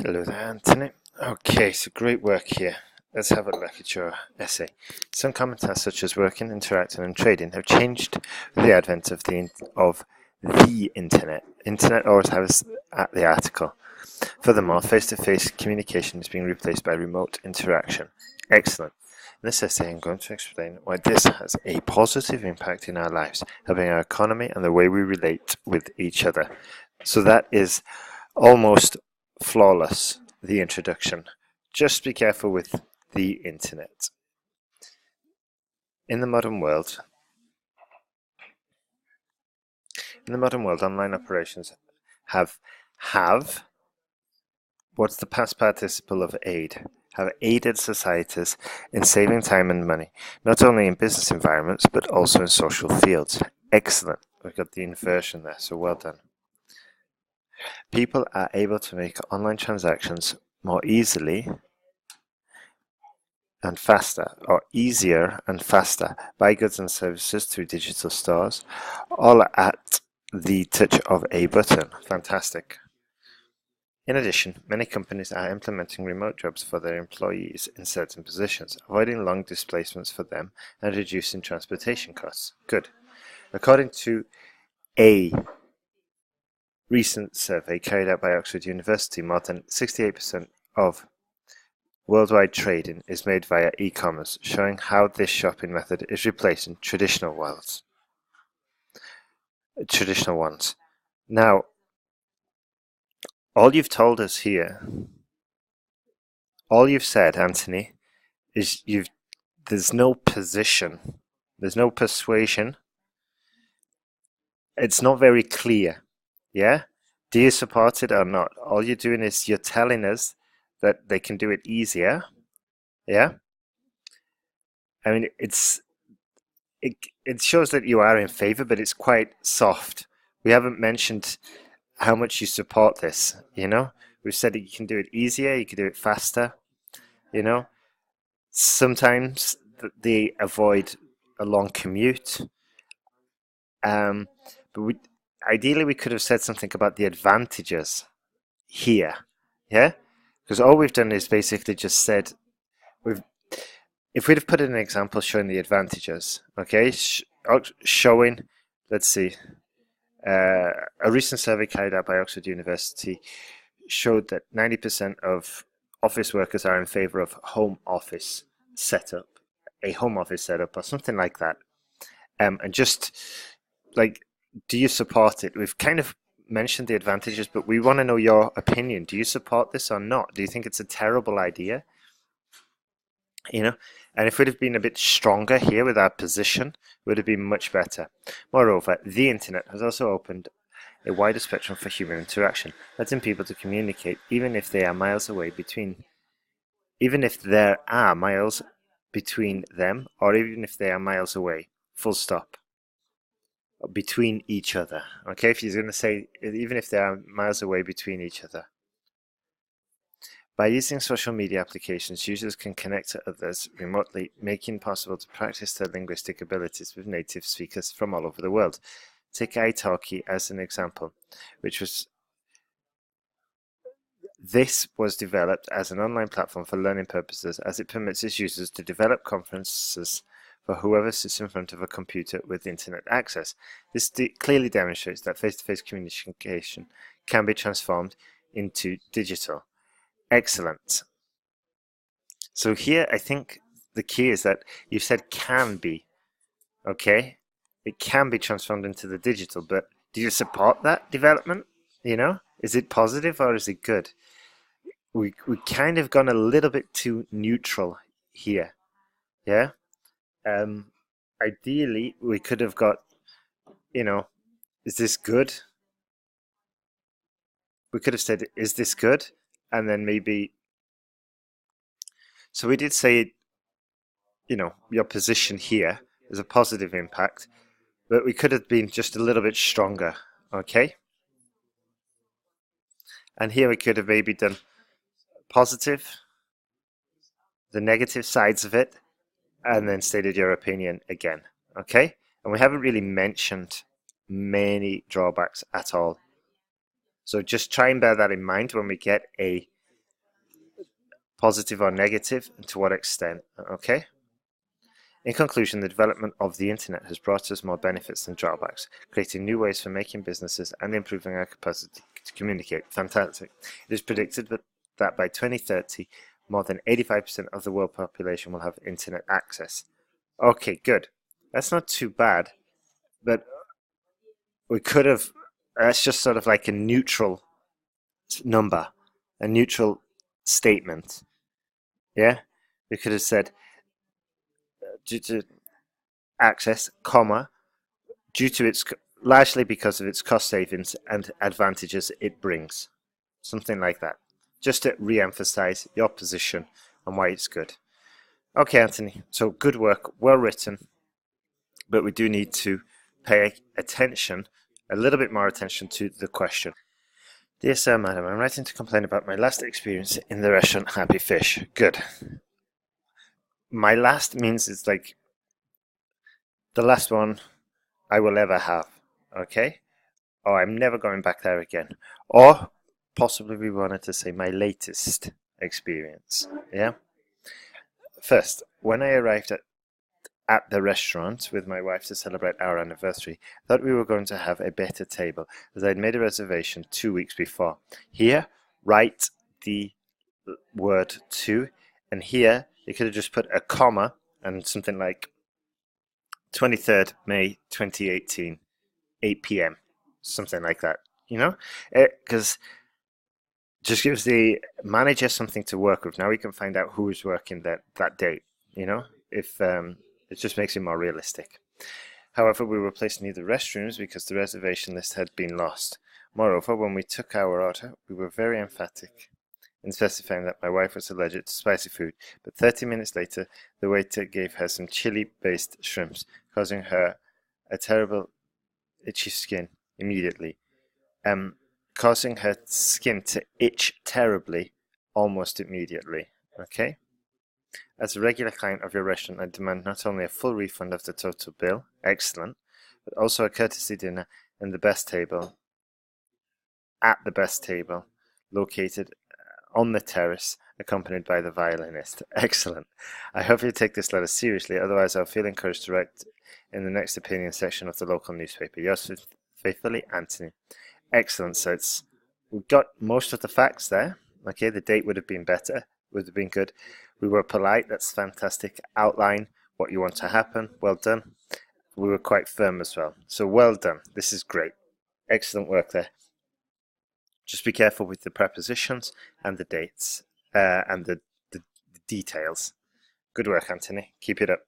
Hello there, Anthony. Okay, so great work here. Let's have a look at your essay. Some common tasks such as working, interacting, and trading have changed with the advent of the internet. Internet always has at the article. Furthermore, face-to-face communication is being replaced by remote interaction. Excellent. In this essay, I'm going to explain why this has a positive impact in our lives, helping our economy and the way we relate with each other. So that is almost flawless, the introduction. Just be careful with the internet. In the modern world, online operations have what's the past participle of aid? Have aided societies in saving time and money, not only in business environments but also in social fields. Excellent. We've got the inversion there, so well done. People are able to make online transactions more easily and faster, or easier and faster, buy goods and services through digital stores, all at the touch of a button. Fantastic. In addition, many companies are implementing remote jobs for their employees in certain positions, avoiding long displacements for them and reducing transportation costs. Good. According to a recent survey carried out by Oxford University, more than 68% of worldwide trading is made via e-commerce, showing how this shopping method is replacing traditional ones. Now, all you've told us here, all you've said, Anthony, is there's no position, there's no persuasion. It's not very clear. Yeah? Do you support it or not? All you're doing is you're telling us that they can do it easier. Yeah? I mean, it shows that you are in favor, but it's quite soft. We haven't mentioned how much you support this, you know? We've said that you can do it easier, you can do it faster, you know? Sometimes they avoid a long commute. But ideally we could have said something about the advantages here, yeah? Because all we've done is basically just said, if we'd have put in an example showing the advantages, okay, showing, let's see, a recent survey carried out by Oxford University showed that 90% of office workers are in favor of a home office setup or something like that. And just like, do you support it? We've kind of mentioned the advantages, but we want to know your opinion. Do you support this or not? Do you think it's a terrible idea? You know, and if we'd have been a bit stronger here with our position, it would have been much better. Moreover, the internet has also opened a wider spectrum for human interaction, letting people to communicate even if there are miles between them, or even if they are miles away. Full stop. Between each other. Okay, if you're going to say even if they are miles away between each other. By using social media applications, users can connect to others remotely, making it possible to practice their linguistic abilities with native speakers from all over the world. Take italki as an example, this was developed as an online platform for learning purposes, as it permits its users to develop conferences for whoever sits in front of a computer with internet access. This clearly demonstrates that face-to-face communication can be transformed into digital. Excellent. So here, I think the key is that you said can be, okay? It can be transformed into the digital, but do you support that development? You know, is it positive or is it good? We kind of gone a little bit too neutral here, yeah? Ideally, we could have got, you know, is this good? We could have said, is this good? And then maybe, so we did say, you know, your position here is a positive impact, but we could have been just a little bit stronger, okay? And here we could have maybe done positive, the negative sides of it, and then stated your opinion again, okay? And we haven't really mentioned many drawbacks at all. So just try and bear that in mind when we get a positive or negative, and to what extent. Okay? In conclusion, the development of the internet has brought us more benefits than drawbacks, creating new ways for making businesses and improving our capacity to communicate. Fantastic. It is predicted that by 2030, more than 85% of the world population will have internet access. Okay, good. That's not too bad, but we could have, that's just sort of like a neutral number, a neutral statement. Yeah? We could have said, due to access, comma, due to its largely because of its cost savings and advantages it brings. Something like that. Just to re-emphasize your position and why it's good. Okay, Anthony, so good work, well written, but we do need to pay attention, a little bit more attention to the question. Dear Sir, Madam, I'm writing to complain about my last experience in the restaurant Happy Fish. Good. My last means it's like the last one I will ever have, okay? Or I'm never going back there again. Or possibly we wanted to say my latest experience, yeah? First, when I arrived at the restaurant with my wife to celebrate our anniversary, I thought we were going to have a better table, as I'd made a reservation 2 weeks before. Here, write the word to, and here you could have just put a comma and something like 23rd May 2018, 8 p.m., something like that, you know? Because just gives the manager something to work with. Now we can find out who is working that date, you know? If it just makes it more realistic. However, we were placed near the restrooms because the reservation list had been lost. Moreover, when we took our order, we were very emphatic in specifying that my wife was allergic to spicy food, but 30 minutes later, the waiter gave her some chili-based shrimps, causing her a terrible itchy skin immediately. Causing her skin to itch terribly almost immediately. Okay? As a regular client of your restaurant, I demand not only a full refund of the total bill, excellent, but also a courtesy dinner in the best table, at the best table, located on the terrace, accompanied by the violinist. Excellent. I hope you take this letter seriously, otherwise I'll feel encouraged to write in the next opinion section of the local newspaper. Yours faithfully, Anthony. Excellent. So we've got most of the facts there. Okay, the date would have been better, would have been good. We were polite, that's fantastic. Outline what you want to happen, well done. We were quite firm as well. So well done, this is great. Excellent work there. Just be careful with the prepositions and the dates and the details. Good work, Anthony. Keep it up.